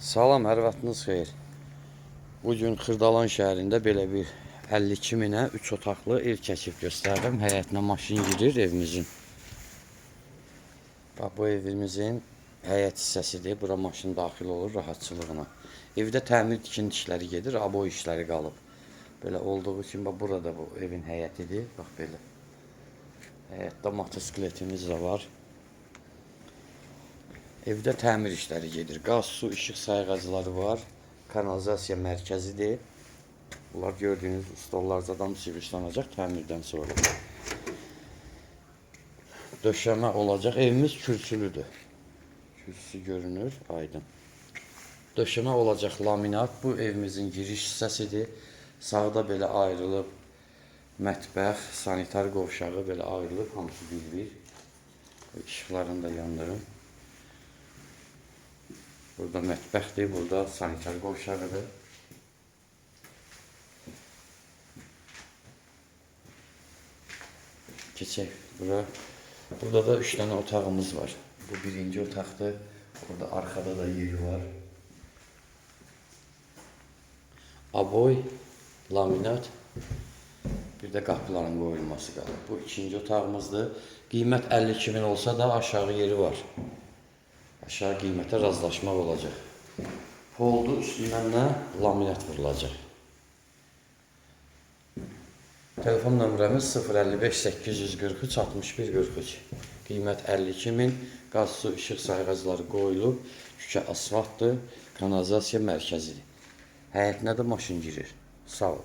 Salam, hər vaxtınız xeyir. Bugün Xırdalan şəhərində belə bir 52 minə 3 otaqlı ev keçib göstərdim. Həyətinə maşın girir evimizin. Bax, bu evimizin həyət hissəsidir. Bura maşın daxil olur rahatçılığına. Evdə təmir tikinti işləri gedir, abo işləri qalıb. Belə olduğu üçün, bax, burada bu evin həyətidir. Bax, belə. Həyətdə motosikletimiz də var. Evdə təmir işləri gedir. Qaz, su, işıq sayğacları var. Kanalizasiya mərkəzidir. Bunlar gördüyünüz stollarcadan sıvışlanacaq təmirdən sonra. Döşəmə olacaq. Evimiz kürsülüdür. Kürsüsü görünür, aydın. Döşəmə olacaq laminat. Bu evimizin giriş hissəsidir. Sağda belə ayrılıb mətbəx, sanitar qovşağı belə ayrılıb. Hamısı bir-bir. İşıqlarını da yandırım. Burada mətbəxdir, burada sanitar qovşağıdır. Keçək bura. Burada da 3 dənə otağımız var. Bu birinci otaqdır. Orada arxada da yeri var. Aboy, laminat, bir də qapıların qoyulması qalır. Bu ikinci otağımızdır. Qiymət 52 min olsa da aşağı yeri var. Aşağı qiymətə razılaşmaq olacaq. Poldu üstündən də laminat vurulacaq. Telefon nömrəmiz 055 843 61 43. Qiymət 52 min. Qaz, su, işıq sayğacları qoyulub. Kükə asfaltdır. Kanalizasiya mərkəzidir. Həyətinə də maşın girir. Sağ ol.